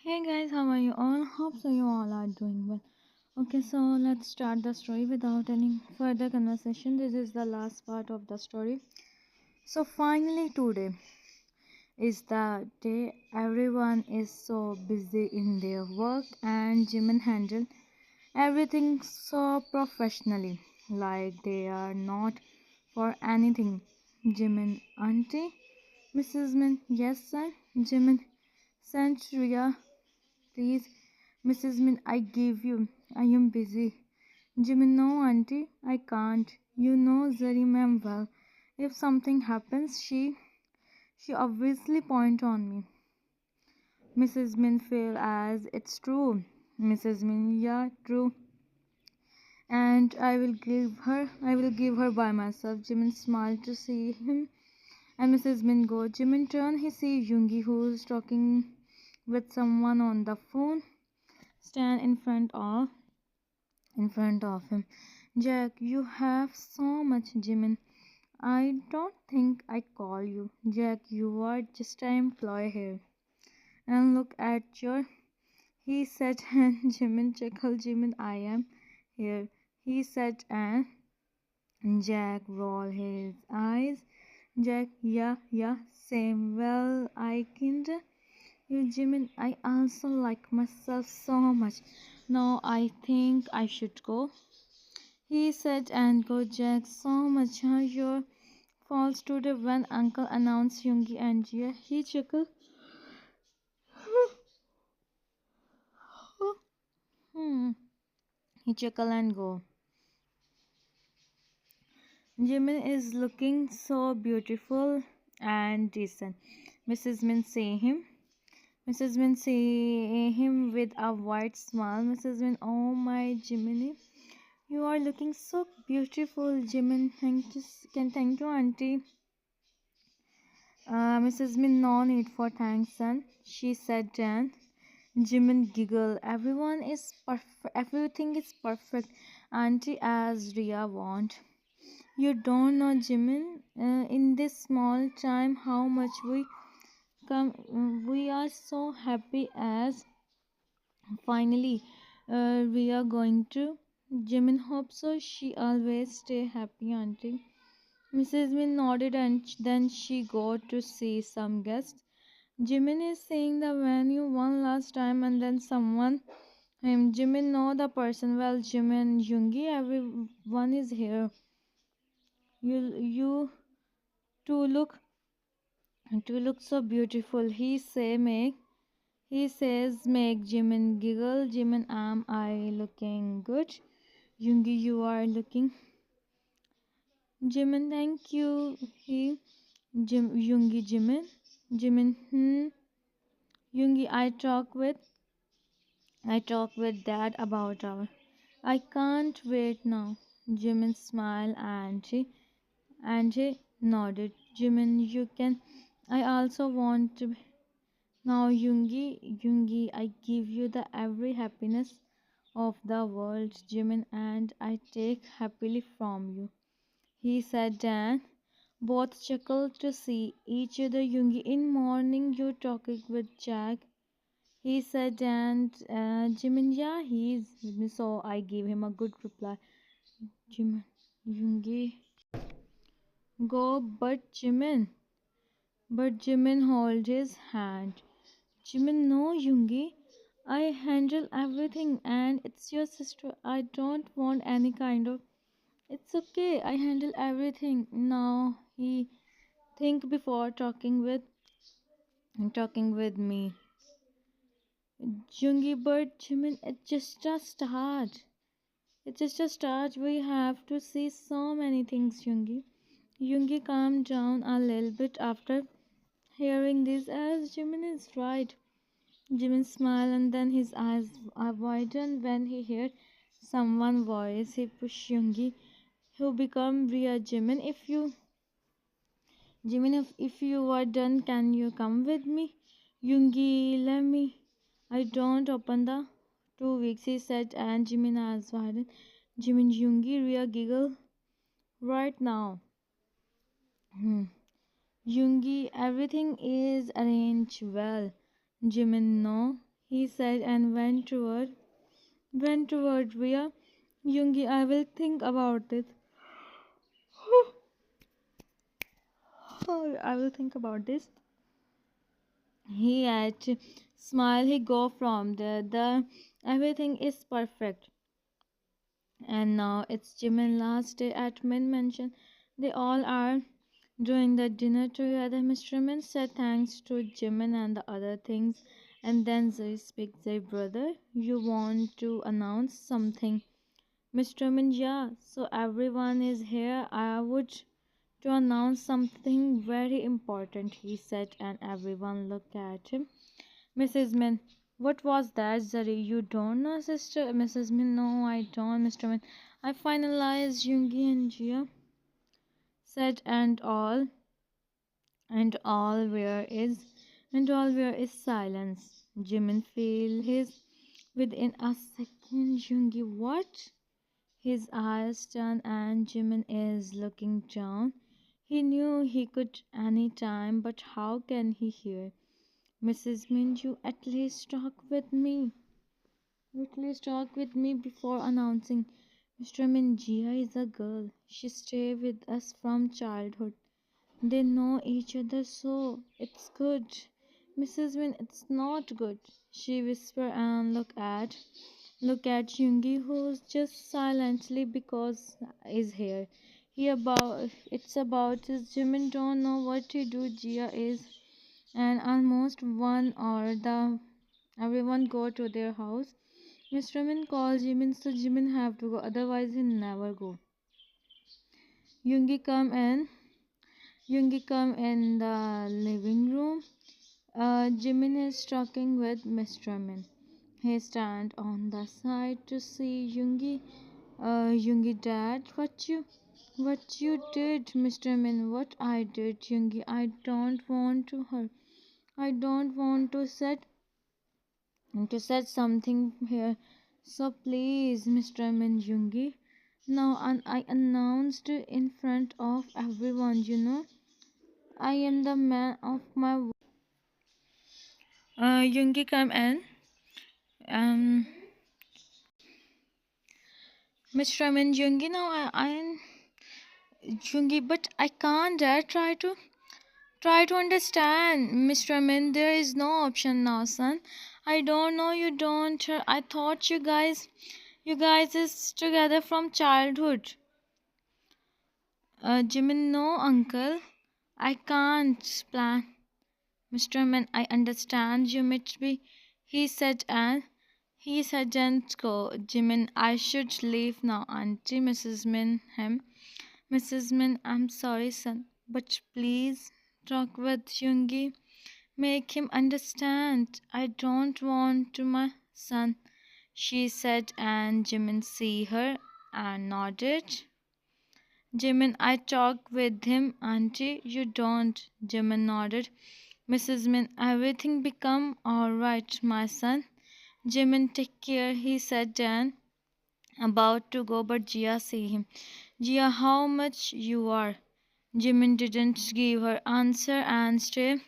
Hey guys, how are you all? Hope so you all are doing well. Okay, so let's start the story without any further conversation. This is the last part of the story. So finally today is the day everyone is so busy in their work and Jimin handled everything so professionally, like they are not for anything. Jimin, auntie, Mrs. Min, yes sir, Jimin, sent Ria. Please, Mrs. Min, I gave you. I am busy. Jimmy, no, auntie, I can't. You know Zari ma'am well. If something happens, she obviously point on me. Mrs. Min feel as it's true. Mrs. Min, yeah, true. And I will give her by myself. Jimin smiled to see him. And Mrs. Min go. Jimin turn, he see Yoongi who's talking with someone on the phone. Stand in front of him. Jack, you have so much, Jimin. I don't think I call you. Jack, you are just an employee here. And look at your, he said, and Jimin chuckled, Jimin, I am here. He said, and Jack rolled his eyes. Jack, yeah, same. Well, I kind you, Jimin, I also like myself so much. Now I think I should go. He said, and go Jack so much your falls today when uncle announced YoOngI and Jia. He chuckled. hmm. He chuckled and go. Jimin is looking so beautiful and decent. Mrs. Min say him. Mrs. Min see him with a wide smile. Mrs. Min, oh my Jiminy, you are looking so beautiful, Jimin. Thank you, auntie. Mrs. Min, no need for thanks, son. She said, then. Jimin giggled. Everyone is perfect. Everything is perfect, auntie, as Ria want. You don't know, Jimin. In this small time, how much we come. We are so happy as finally we are going to. Jimin hopes so. She always stay happy, auntie. Mrs. Min nodded and then she got to see some guests. Jimin is saying the venue one last time and then someone Jimin know the person well. Jimin, Yoongi, everyone is here. You two look so beautiful. He says make Jimin giggle. Jimin, am I looking good? Yoongi, you are looking. Jimin, thank you. Yoongi, Jimin, Yoongi, I talk with dad about our. I can't wait now. Jimin smiled and he nodded. Jimin, you can. I also want to. Now, Yoongi, I give you the every happiness of the world, Jimin, and I take happily from you. He said, Dan. Both chuckled to see each other. Yoongi, in morning you talking with Jack. He said, and Jimin, yeah, he's with me. So I gave him a good reply. Jimin, Yoongi, go, but Jimin hold his hand. Jimin, no, Yoongi, I handle everything, and it's your sister. I don't want any kind of. It's okay. I handle everything. Now he think before talking with me. Jungi, but Jimin, it's just a start. It's just a start. We have to see so many things, Jungi. Jungi calmed down a little bit after hearing this, as Jimin is right. Jimin smiled and then his eyes widened when he heard someone's voice. He pushed Jungi, who become Ria. If you are done, can you come with me? Yoongi, let me. I don't open the 2 weeks, he said, and Jimin as widened. Jimin, Yoongi, Ria giggle. Right now. Yoongi, everything is arranged well. Jimin, no. he said and went toward Ria. Yoongi, I will think about it. I will think about this. He had smile. He go from there. The everything is perfect. And now it's Jimin last day at Min Mansion. They all are doing the dinner together. Mr. Min said thanks to Jimin and the other things. And then they speak their brother. You want to announce something? Mr. Min, yeah. So everyone is here. I would to announce something very important, he said, and everyone looked at him. Mrs. Min, what was that, Zari? You don't know, sister? Mrs. Min, no, I don't, Mr. Min. I finalized YoOngI and Jia said, and all where is silence. Jimin feel his within a second. YoOngI, what? His eyes turn and Jimin is looking down. He knew he could any time, but how can he hear? Mrs. Min, you at least talk with me. At least talk with me before announcing. Mr. Min, Jia is a girl. She stay with us from childhood. They know each other, so it's good. Mrs. Min, it's not good. She whisper and look at Yoongi, who's just silently because is here. It's about his Jimin don't know what to do. Jia is and almost one or the everyone go to their house. Mr. Min calls Jimin, so Jimin have to go. Otherwise, he never go. Yoongi come in. Yoongi come in the living room. Jimin is talking with Mr. Min. He stand on the side to see Yoongi. Yoongi, dad, what you did, Mr. Min? What I did, Yoongi? I don't want to hurt. I don't want to set something here. So please, Mr. Min, Yoongi. Now, and I announced in front of everyone. I am the man of my. Yoongi come in. Um, Mr. Min, Yoongi. Now I am Yoongi, but I can't. Dad, try to understand, Mr. Min. There is no option now, son. I don't know. You don't. I thought you guys is together from childhood. Jimin, no, uncle. I can't plan. Mr. Min, I understand you might be. He said, and he said, don't go. Jimin, I should leave now, Auntie Mrs. Min. Him. Mrs. Min, I'm sorry, son, but please talk with Yoongi. Make him understand. I don't want to my son, she said, and Jimin see her and nodded. Jimin, I talk with him, auntie. You don't. Jimin nodded. Mrs. Min, everything become alright, my son. Jimin, take care, he said then. About to go, but Jia see him. Jia, how much you are? Jimin didn't give her answer and stay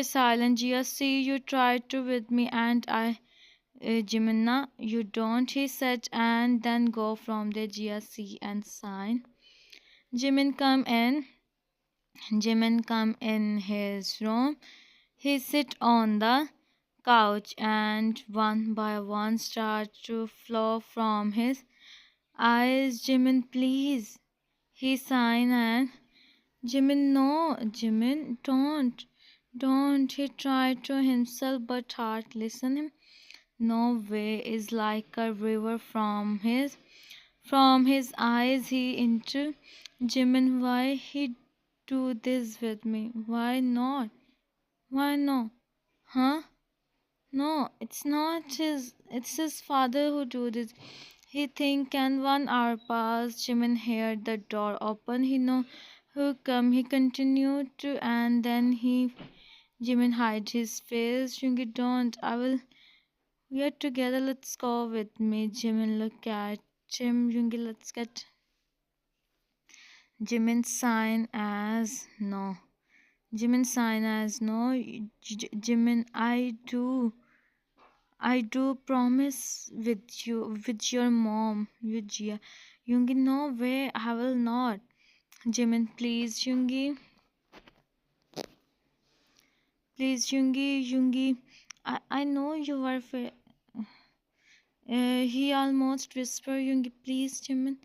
silent. Jia, see you tried to with me and I. Jimin, you don't, he said, and then go from there. Jia see and sign. Jimin come in. Jimin come in his room. He sit on the couch and one by one start to flow from his eyes. Jimin, please. He sign and Jimin, no. Jimin, don't. Don't. He tried to himself but heart listen him. No way is like a river from his eyes. He into Jimin, why he do this with me? Why not? Why no? Huh? No, it's not his. It's his father who do this. He think and 1 hour passed. Jimin heard the door open. He know who come. He continued to and then Jimin hide his face. Yoongi, don't. I will. We are together. Let's go with me. Jimin look at him. Yoongi, let's get. Jimin sign as no. Jimin sign as no. Jimin, I do. I do promise with you, with your mom, with Jia. Yoongi, no way, I will not. Jimin, please, Yoongi. Please, Yoongi, Yoongi. I know you are. He almost whispered, Yoongi, please, Jimin.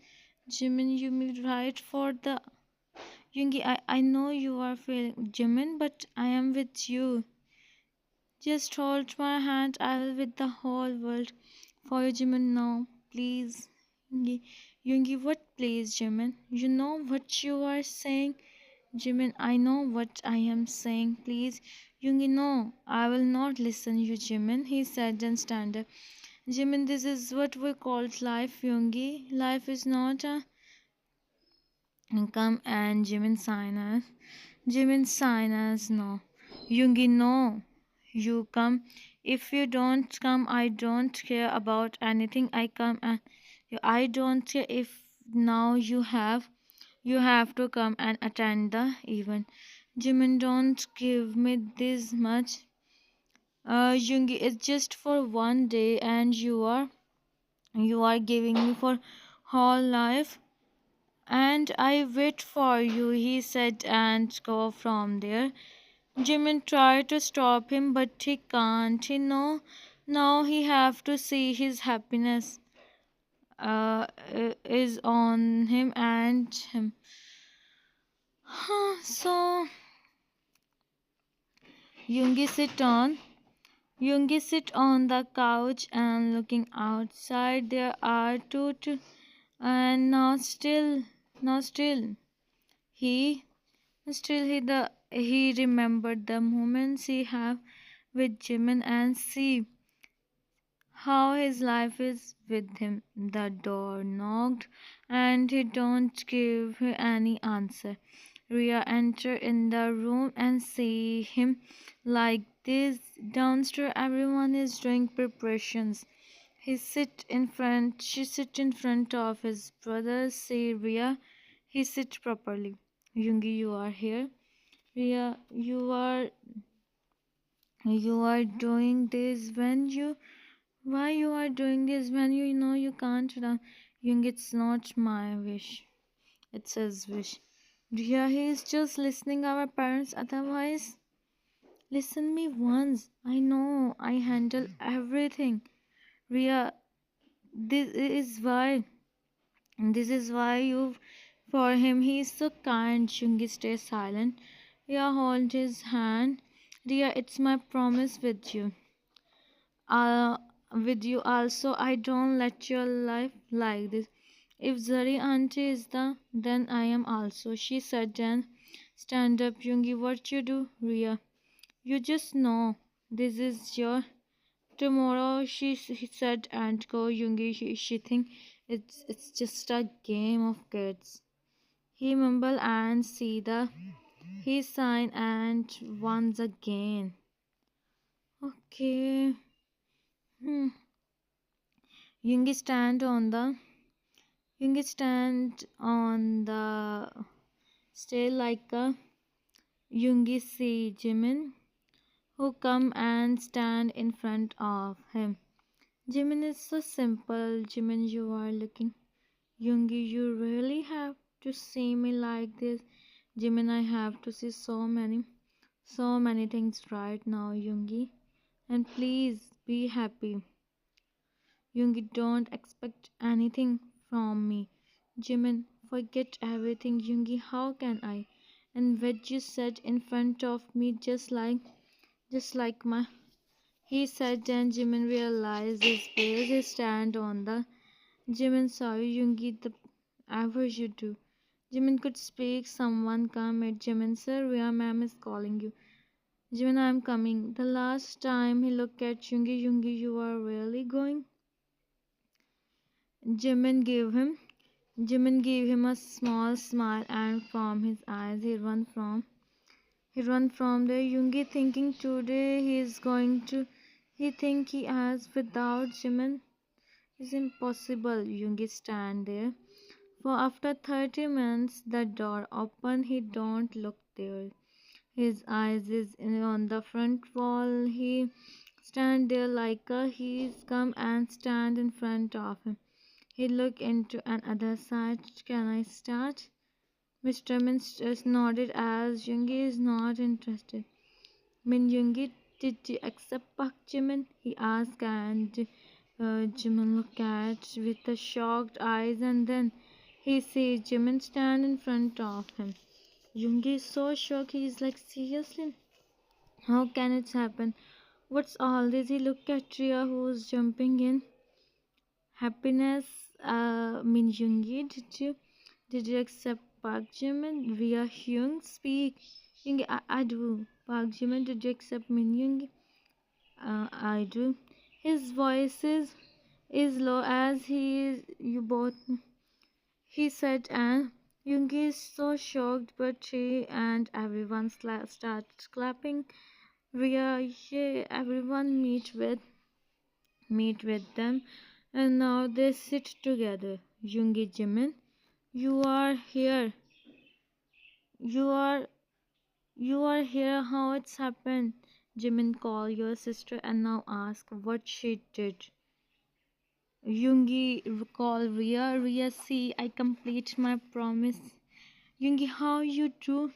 Jimin, you may write for the. Yoongi, I know you are feeling. Jimin, but I am with you. Just hold my hand, I will with the whole world for you, Jimin. Now, please. Yoongi, Yoongi, what please, Jimin? You know what you are saying? Jimin, I know what I am saying. Please, Yoongi, no, I will not listen you, Jimin. He said and stand up. Jimin, this is what we call life, Yoongi. Life is not a come and Jimin sign us. Jimin sign us, no. Yoongi, no. You come. If you don't come, I don't care about anything. I come and I don't care if now you have to come and attend the event. Jimin, don't give me this much. Yoongi, it's just for one day and you are giving me for whole life. And I wait for you, he said and go from there. Jimin tried to stop him, but he can't. He know now he have to see his happiness is on him and him. So Yoongi sit on Yoongi sit on the couch and looking outside. There are two and now he he remembered the moments he have with Jimin and see how his life is with him. The door knocked and he don't give any answer. Ria enter in the room and see him like this. Downstairs everyone is doing preparations. She sit in front of his brother. See Ria, he sit properly. Yoongi, you are here. Ria, you are doing this when you why you are doing this when you know you can't run? Young, it's not my wish. It's his wish. Ria, he is just listening our parents. Otherwise, listen me once. I know I handle everything. Ria, this is why. This is why you for him. He is so kind. Shungi stays silent. Ria hold his hand. Ria, it's my promise uh, with you also. I don't let your life like this. If Zari auntie is the then I am also. She said then stand up Yungi, what you do, Ria. You just know this is your tomorrow she said and go Yungi she think it's just a game of kids. He mumble and see the he sign and once again. Okay. Hmm. Yungi stand on the stair like a Yungi see Jimin who come and stand in front of him. Jimin is so simple. Jimin, you are looking. Yungi, you really have to see me like this. Jimin, I have to see so many things right now, Yungi. And please be happy. Yoongi, don't expect anything from me. Jimin, forget everything. Yoongi, how can I? And what you said in front of me, just like my. He said, then Jimin realized his place. He stand on the. Jimin, sorry, Yoongi, the ever you do. Jimin could speak. Someone come at Jimin, sir. Ria ma'am is calling you. Jimin, I'm coming. The last time he looked at Yoongi, Yoongi, you are really going? Jimin gave him Jimin gave him a small smile and from his eyes he run from there. Yoongi thinking today he is going to he think he has without Jimin is impossible. Yoongi stand there. For after 30 minutes the door open, he don't look there. His eyes is on the front wall. He stand there like he's come and stand in front of him. He looked into another side. Can I start? Mr. Min just nodded as YoOngI is not interested. Min YoOngI, did you accept Park Jimin? He asked, and Jimin looked at with the shocked eyes, and then he sees Jimin stand in front of him. YoOngI is so shocked. He's like, seriously? How can it happen? What's all this? He looked at Ria, who's jumping in happiness. Min YoOngI, did you accept Park Jimin? Ria Hyung, speak. YoOngI, I do. Park Jimin, did you accept Min YoOngI? I do. His voice is low as he is. You both. He said, and YoOngI is so shocked, but she and everyone starts clapping. Ria, yeah, everyone meet with them, and now they sit together. YoOngI, Jimin, you are here. You are you are here. How it's happened? Jimin, call your sister and now ask what she did. YoOngI, call Ria. Ria, see, I complete my promise. YoOngI, how you do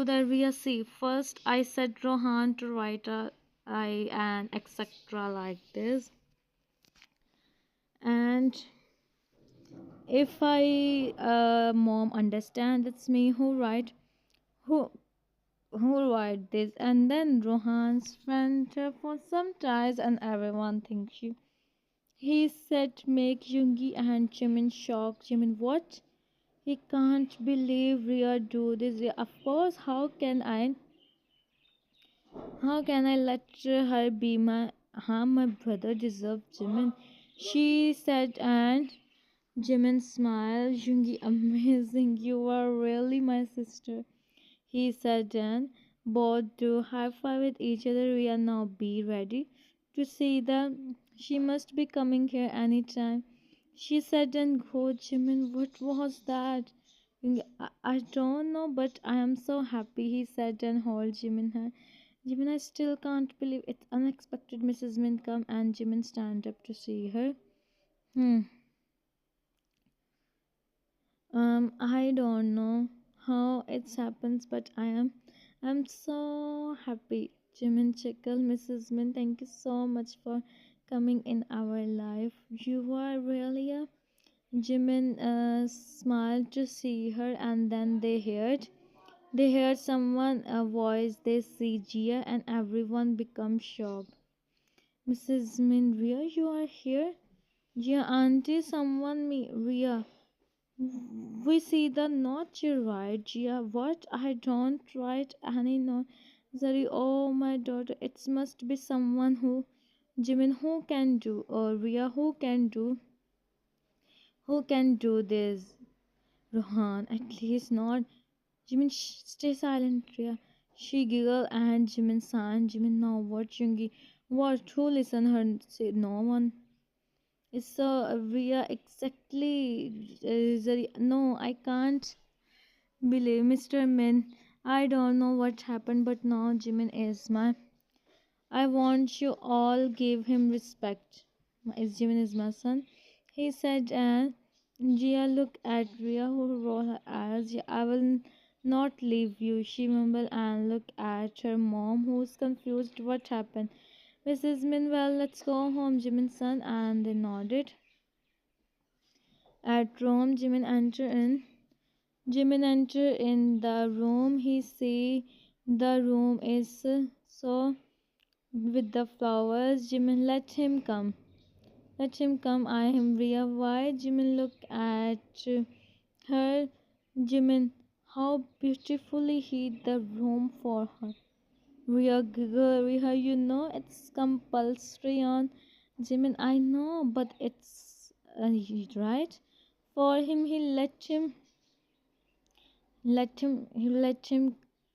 that? Ria, see, first I said Rohan to write a I and etc. like this, and if I mom understand, it's me who who write this, and then Rohan's went for some ties and everyone thinks you. He said make YoOngI and Jimin shocked. Jimin, what? He can't believe Ria do this. Ria, of course, how can I let her be my brother deserve Jimin? She said, and Jimin smiled. YoOngI, amazing, you are really my sister. He said, and both do high five with each other. We are now be ready to see them. She must be coming here anytime. She said, and go, Jimin. What was that? I don't know, but I am so happy. He said, and hold Jimin hand. Jimin, I still can't believe it's unexpected. Mrs. Min come and Jimin stand up to see her. Hmm. I don't know how it happens, but I'm so happy. Jimin chuckled. Mrs. Min, thank you so much for coming in our life. You are really a Jimin smiled to see her, and then they heard someone a voice. They see Jia, and everyone becomes shocked. Mrs. Min, Ria, you are here? Jia, auntie, someone me Ria. We see the note you write, Gia. What? I don't write any note. Sorry, oh my daughter. It must be someone who, Jimin, who can do, or Ria, who can do this. Rohan, at least not. Jimin, stay silent, Ria. She giggled and Jimin sighed. Jimin, now what, Jungi? What? Who listen her? Say no one. It's so Ria exactly. No, I can't believe Mr. Min. I don't know what happened, but now Jimin is my. I want you all give him respect. Jimin is my son. He said, and Jia looked at Ria, who rolled her eyes. "Yeah, I will not leave you," she mumbled, and looked at her mom, who's confused. What happened? Mrs. Min, well, let's go home, Jimin's son, and they nodded. At Rome, Jimin enter in the room. He see the room is so with the flowers. Jimin, let him come. Let him come. I am Ria. Why? Jimin look at her. Jimin, how beautifully he the room for her. Ria giggle. Ria, you know it's compulsory on Jimin. I know, but it's right for him. He let him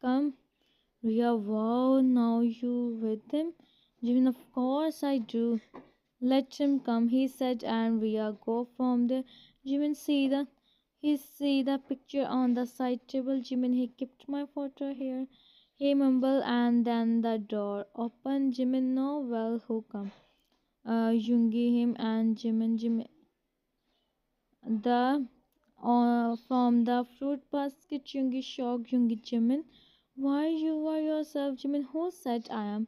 come. Ria, wow, now you with him? Jimin, of course I do. Let him come, he said, and Ria go from there. Jimin he see the picture on the side table. Jimin, he kept my photo here. He mumbled, and then the door opened. Jimin, no, well, who come? Yoongi, him, and Jimin. The from the fruit basket, Yoongi shocked Yoongi. Jimin, why you are yourself? Jimin, who said I am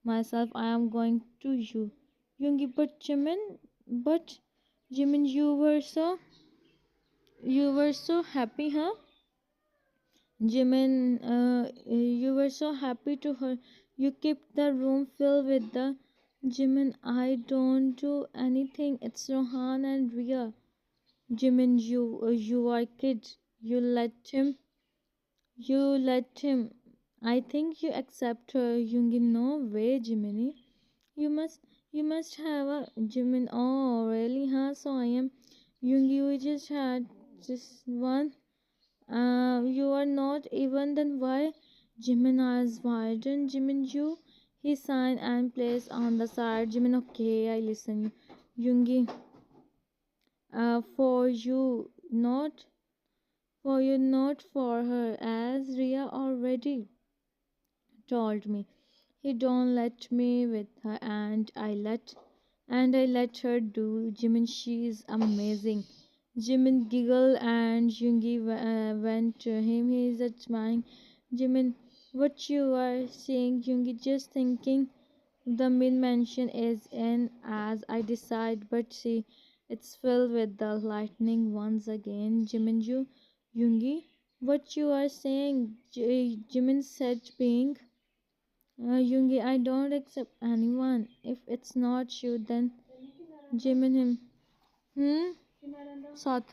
myself? I am going to you. Yoongi, but Jimin, you were so happy, huh? Jimin, you were so happy to her. You kept the room filled with the Jimin. I don't do anything. It's Rohan and Ria. Jimin, you are kids. You let him. I think you accept her. Yoongi, no way, Jiminy. You must have a Jimin. Oh, really? Huh? So I am. Yoongi, we just had just one. You are not even then why? Jimin eyes widened. Jimin, you. He signed and placed on the side. Jimin, okay, I listen. Yoongi, for you, not for her, as Ria already told me. He don't let me with her, and I let her do. Jimin, she is amazing. Jimin giggled and Yoongi went to him. He is smiling. Jimin, what you are saying? Yoongi, just thinking. The main mansion is in as I decide, but see, it's filled with the lightning once again. Jimin, Yoongi, what you are saying? Jimin said, being. Yoongi, I don't accept anyone. If it's not you, then Jimin him. Sat.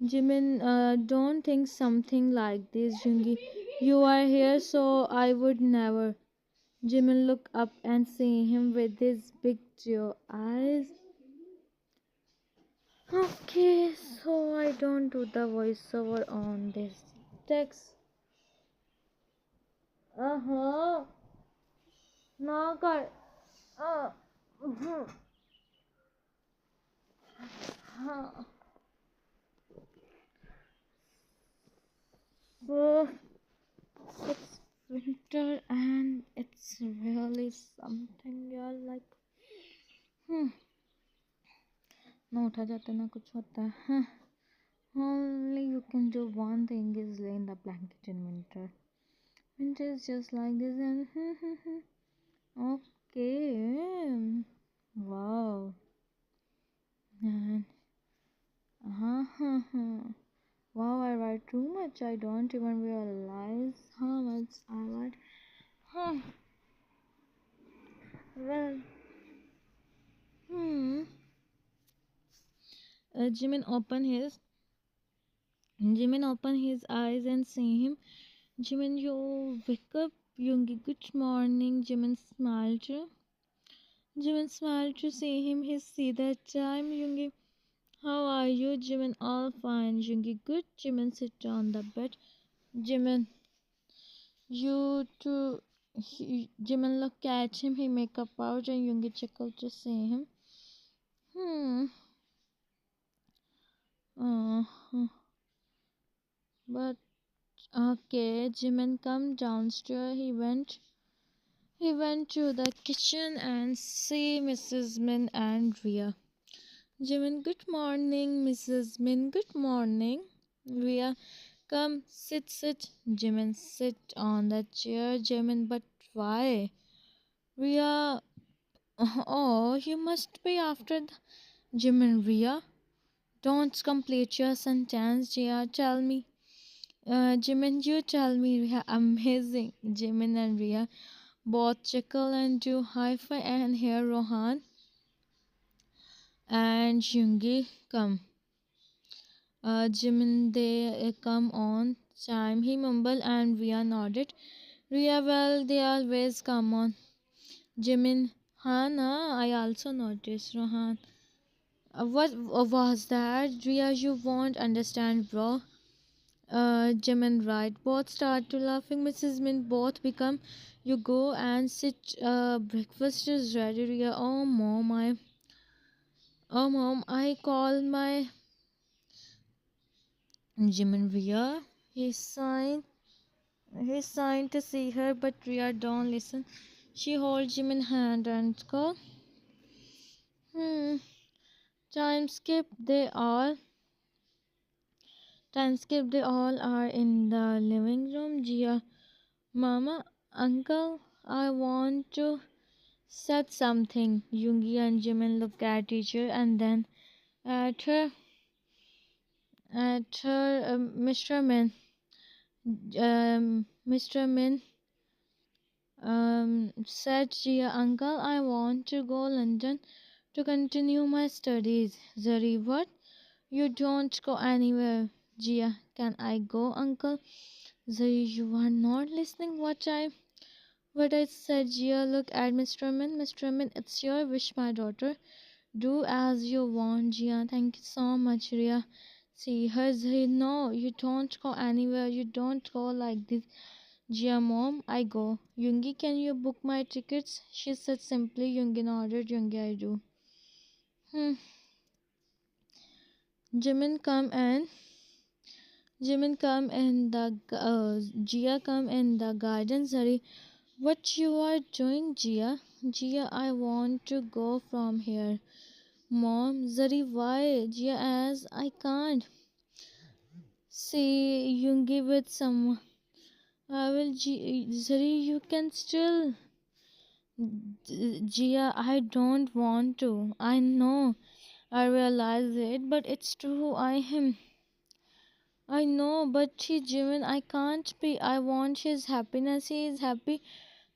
Jimin, don't think something like this, Yoongi. You are here, so I would never. Jimin looked up and see him with his big tear eyes. Okay, so I don't do the voiceover on this text. Uh-huh. Na kar. Uh. Huh. So it's winter and it's really something you're like ना उठा जाता ना कुछ होता है. Only you can do one thing is lay in the blanket in winter. Winter is just like this and okay. Wow. And wow, I write too much. I don't even realize how much I write. Huh. Well, hmm. Jimin opened his eyes and see him. Jimin, you wake up. Yoongi, good morning. Jimin smiled to see him. He see that time. Yoongi, how are you? Jimin, all fine. Yoongi, good. Jimin sit on the bed. Jimin, you too. Jimin look at him. He make a pouch and Yoongi chuckled to see him. Hmm. Uh, but okay. Jimin come downstairs. He went to the kitchen and see Mrs. Min and Ria. Jimin, good morning, Mrs. Min, good morning. Ria, come, sit. Jimin, sit on the chair. Jimin, but why? Ria, oh, you must be after the. Jimin, Ria, don't complete your sentence. Jia, tell me. Jimin, you tell me, Ria, amazing. Jimin and Ria both chuckle and do high five and hear Rohan and Yoongi come. Jimin, they come on time. He mumbled and Ria nodded. Ria, well, they always come on. Jimin, Hana, I also noticed. Rohan, what was that? Ria, you won't understand, bro. Jimin, right. Both start to laughing. Mrs. Min, both become. You go and sit. Breakfast is ready, Ria. Oh, mom, I call my Jimin, Ria. He sighed. He's signed to see her, but Ria don't listen. She holds him in hand and go, hmm, time skip, they all are in the living room. Jia, Mama, Uncle, I want to said something. Yoongi and Jimin look at each other and then at her, Mr. Min. Mr. Min said, Jia, Uncle, I want to go London to continue my studies. Zari, what? You don't go anywhere. Jia, can I go, Uncle? Zari, you are not listening what I said. Jia, look at Mr. Min. Mr. Min, it's your wish, my daughter. Do as you want, Jia. Thank you so much, Ria. See her, Zari, no, you don't go anywhere. You don't go like this. Jia, mom, I go. Yoongi, can you book my tickets? She said simply. Yoongi nodded. Yoongi, I do. Hmm. Jimin come and Jia come in the garden. Sorry, what you are doing, Jia? Jia, I want to go from here. Mom, Zari, why? Jia, as I can't see Yoongi with someone. I will, Zari, you can still. Jia, I don't want to. I know, I realize it, but it's true. I know, but she, Jimin, I can't be. I want his happiness. He is happy.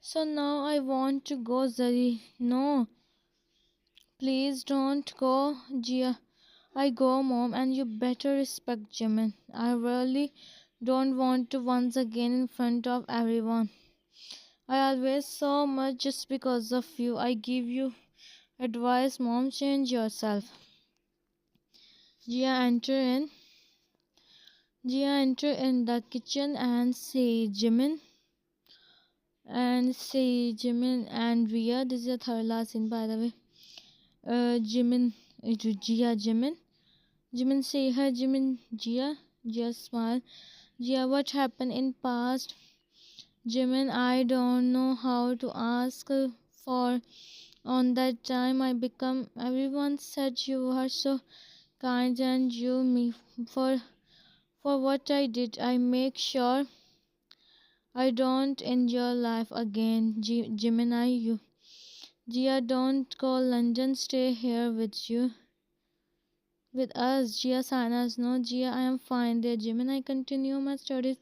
So now I want to go, Zari. No, please don't go, Jia. I go, mom, and you better respect Jimin. I really don't want to once again in front of everyone. I always so much just because of you. I give you advice, mom, change yourself. Jia enter in. Jia enter in the kitchen and see Jimin and Ria. This is the third last scene, by the way. Jimin, Jia, Jimin. Jimin say hi, Jimin, Jia. Jia smile. Jia, what happened in past? Jimin, I don't know how to ask for. On that time, I become. Everyone said you are so kind and you me for what I did. I make sure I don't end your life again. Gemini, you. Jia, don't go London. Stay here with us. Jia Sanas, no, Jia, I am fine there. Gemini, continue my studies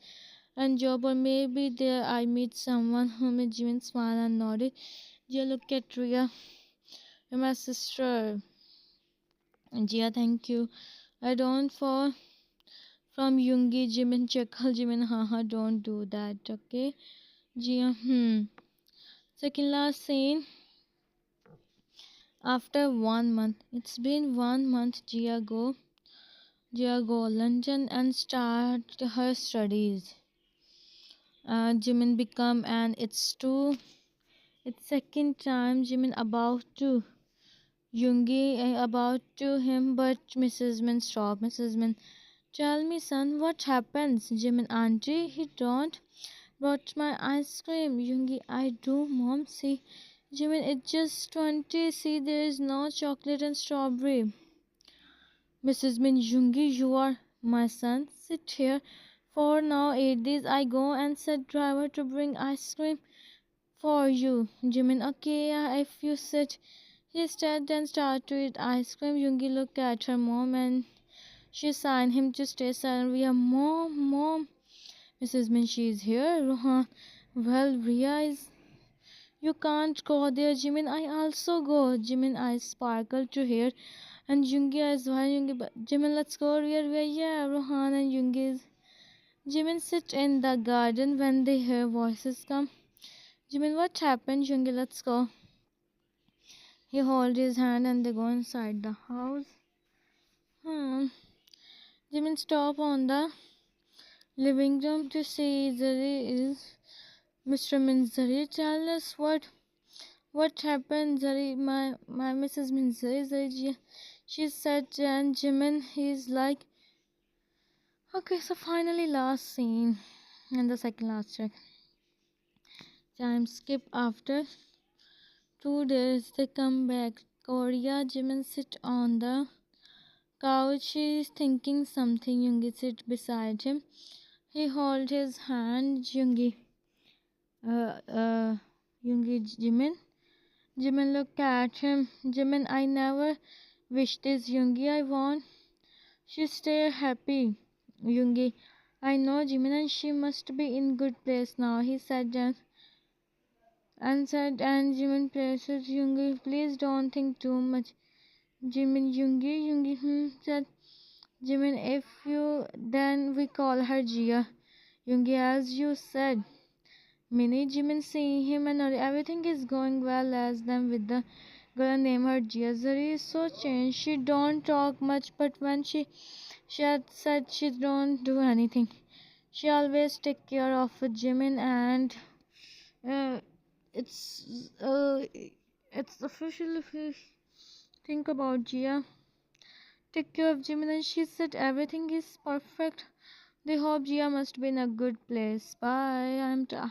and job, or maybe there I meet someone who made Jimin smile and nodded. Jia, look at Ria. You're my sister. Jia, thank you. I don't fall from Yoongi. Jimin, chuckle. Jimin, haha, don't do that, okay? Jia, Second last scene. After 1 month, it's been 1 month. Jia go London and start her studies. Jimin become and it's second time Jimin about to Yoongi about to him, but Mrs. Min stop. Mrs. Min, tell me son, what happens? Jimin, auntie, he don't brought my ice cream. Yoongi, I do, mom. See, Jimin, it's just 20. See, there is no chocolate and strawberry. Mrs. Min, Yoongi, you are my son. Sit here. For now, 8 days I go and set driver to bring ice cream for you. Jimin, okay, yeah, if you sit. He sat and started to eat ice cream. Yoongi looked at her mom and she signed him to stay silent. Ria, mom. Mrs. Min, she is here. Rohan, well, Ria is. You can't go there, Jimin. I also go. Jimin eyes sparkle to hear, and Yoongi eyes why Yoongi. But Jimin, let's go. Ria, yeah. Rohan and Yoongi. Jimin sit in the garden when they hear voices come. Jimin, what happened? Yoongi, let's go. He holds his hand and they go inside the house. Jimin stop on the living room to see Zari is Mr. Minzari. Tell us what happened, Zari, my Mrs. Minzari. Zari, she said, and Jimin, he's like, okay, so finally last scene. And the second last check. Time skip. After 2 days, they come back. Korea, Jimin sit on the couch. She is thinking something. Yoongi sit beside him. He hold his hand. Uh, uh, Jimin. Jimin look at him. Jimin, I never wish this. Yoongi, I want she stay happy. Yoongi, I know Jimin and she must be in good place now. He said and Jimin praises Yoongi. Please don't think too much. Jimin, Yoongi, said Jimin. If you then we call her Jia. Yoongi, as you said. Mini Jimin seeing him and everything is going well as them with the girl named her Jia. Zari is so changed. She don't talk much, but when she had said she don't do anything. She always take care of Jimin and uh, it's uh, it's official if you think about Jia. Take care of Jimin and she said everything is perfect. They hope Jia must be in a good place. Bye. I'm Tat.